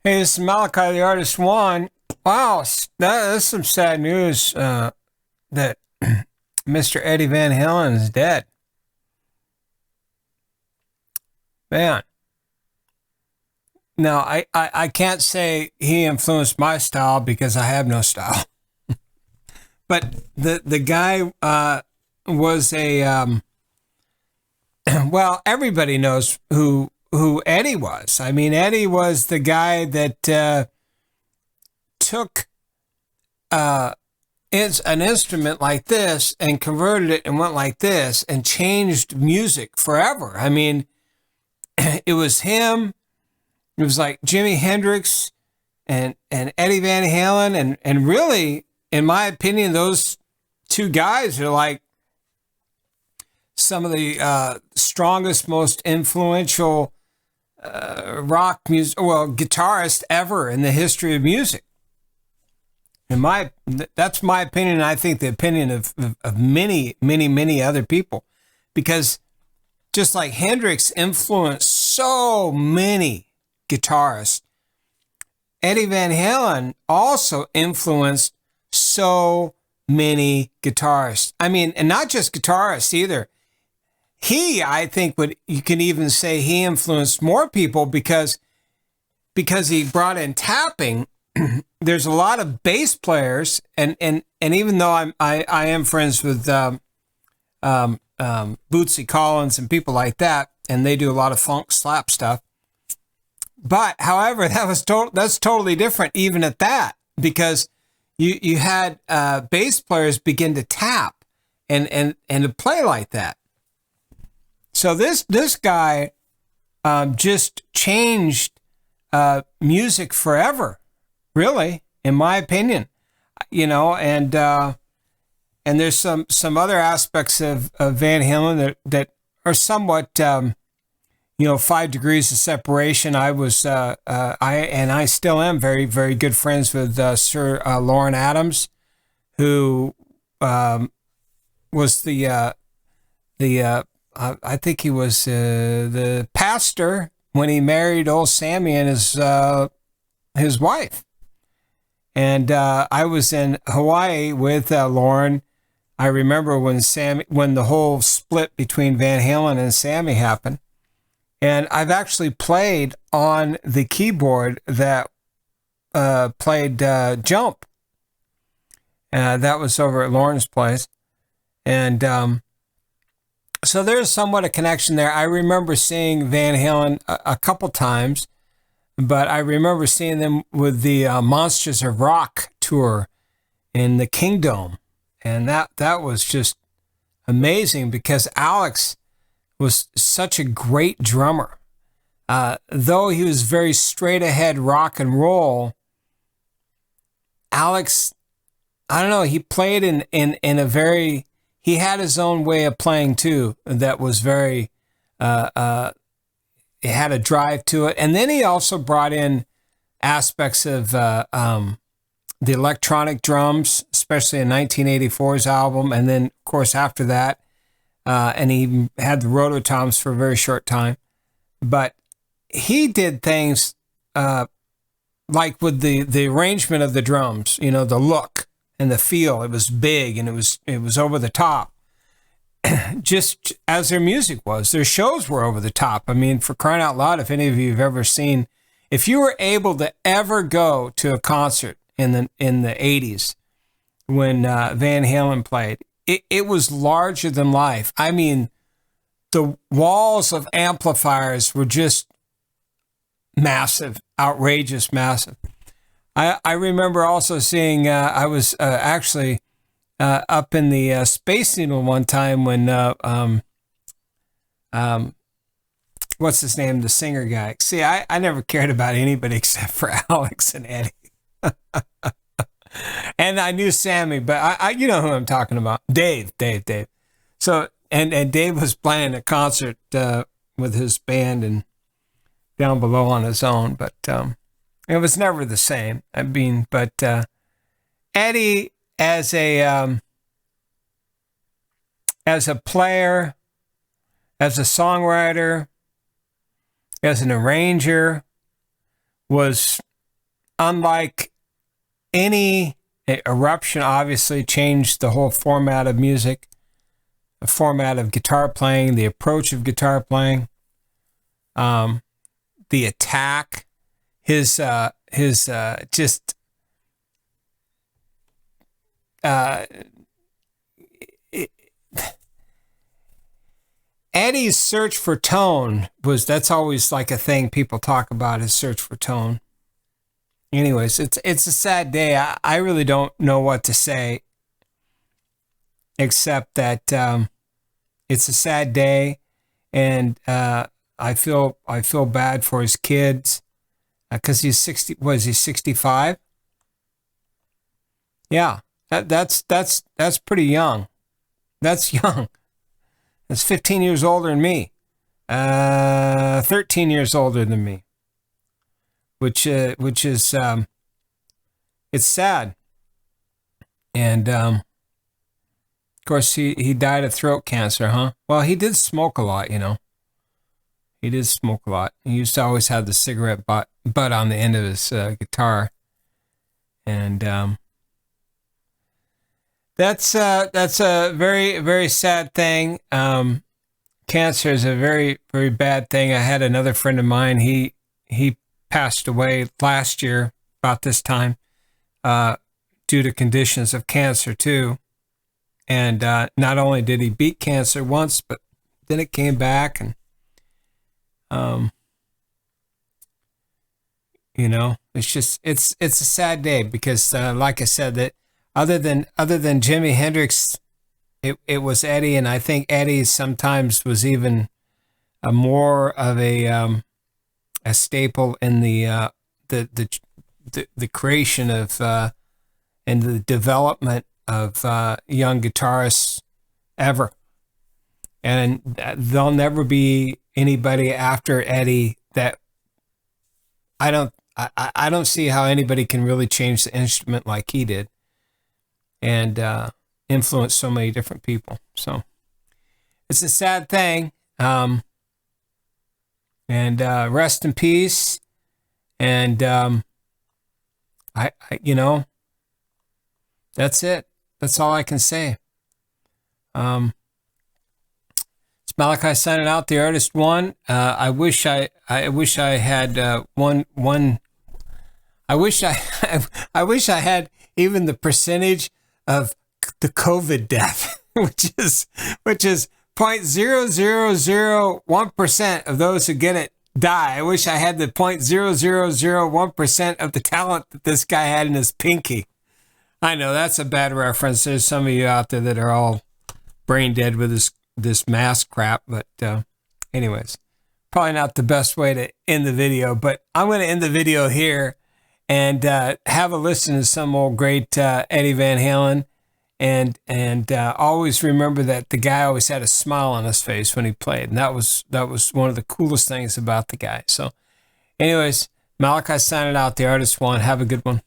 Hey, this is Malachi, the artist one. Wow, that's some sad news that Mr. Eddie Van Halen is dead. Man. Now, I can't say he influenced my style because I have no style. But the guy was a, well, everybody knows who Eddie was. I mean, Eddie was the guy that took an instrument like this and converted it and went like this and changed music forever. I mean, it was him. It was like Jimi Hendrix and Eddie Van Halen. And really, in my opinion, those two guys are like some of the strongest, most influential rock music, well, guitarist ever in the history of music. That's my opinion. And I think the opinion of many, many, many other people, because just like Hendrix influenced so many guitarists, Eddie Van Halen also influenced so many guitarists. I mean, and not just guitarists either. I think you can even say he influenced more people because he brought in tapping. There's a lot of bass players, and even though I am friends with Bootsy Collins and people like that, and they do a lot of funk slap stuff. But however, that's totally different even at that, because you had bass players begin to tap and to play like that. So this guy just changed music forever, really, in my opinion. And there's some other aspects of Van Halen that are somewhat 5 degrees of separation. I still am very, very good friends with Sir Lorne Adams, who was I think he was the pastor when he married old Sammy and his wife. And I was in Hawaii with Lorne. I remember when the whole split between Van Halen and Sammy happened. And I've actually played on the keyboard that played Jump. That was over at Lorne's place. And so there's somewhat a connection there. I remember seeing Van Halen a couple times, but I remember seeing them with the Monsters of Rock tour in the Kingdom. And that was just amazing because Alex was such a great drummer. Though he was very straight ahead rock and roll, Alex, I don't know, he played in a very, he had his own way of playing too that was very, it had a drive to it. And then he also brought in aspects of the electronic drums, especially in 1984's album. And then, of course, after that, and he had the rototoms for a very short time. But he did things like with the arrangement of the drums, the look and the feel. It was big and it was over the top. Just as their music was. Their shows were over the top. I mean, for crying out loud, if any of you have ever seen, if you were able to ever go to a concert in the 80s when Van Halen played, it was larger than life. I mean, the walls of amplifiers were just massive, outrageous, massive. I remember also seeing, I was actually up in the Space Needle one time when, what's his name, the singer guy. See, I never cared about anybody except for Alex and Eddie. And I knew Sammy, but I you know who I'm talking about. Dave. So, and Dave was playing a concert with his band and down below on his own, but it was never the same. I mean, but Eddie as a player, as a songwriter, as an arranger, was unlike any eruption, obviously changed the whole format of music, the format of guitar playing, the approach of guitar playing, the attack, his just Eddie's search for tone that's always like a thing people talk about, his search for tone. Anyways, it's a sad day. I really don't know what to say except that it's a sad day, and I feel bad for his kids because he's 60. Was he 65? Yeah, that's pretty young. That's young. That's 15 years older than me. 13 years older than me. Which is it's sad. And of course he died of throat cancer, huh? Well, he did smoke a lot, you know. He did smoke a lot. He used to always have the cigarette butt on the end of his guitar. And that's a very, very sad thing. Cancer is a very, very bad thing. I had another friend of mine. He passed away last year about this time due to conditions of cancer too. And not only did he beat cancer once, but then it came back, and you know, it's a sad day because like I said, that other than Jimi Hendrix, it was Eddie, and I think Eddie sometimes was even more of a staple in the creation of and the development of young guitarists ever. And there'll never be anybody after Eddie that I don't see how anybody can really change the instrument like he did, and influence so many different people. So it's a sad thing. And rest in peace. And I you know, that's it. That's all I can say. It's Malachi signing out, the artist one. I wish I had one. I wish I had even the percentage of the COVID death, which is 0.0001% of those who get it die. I wish I had the 0.0001% of the talent that this guy had in his pinky. I know that's a bad reference. There's some of you out there that are all brain dead with this mask crap, but anyways, probably not the best way to end the video, but I'm going to end the video here and have a listen to some old great Eddie Van Halen. And always remember that the guy always had a smile on his face when he played. And that was one of the coolest things about the guy. So anyways, Malachi signing out, the artist one. Have a good one.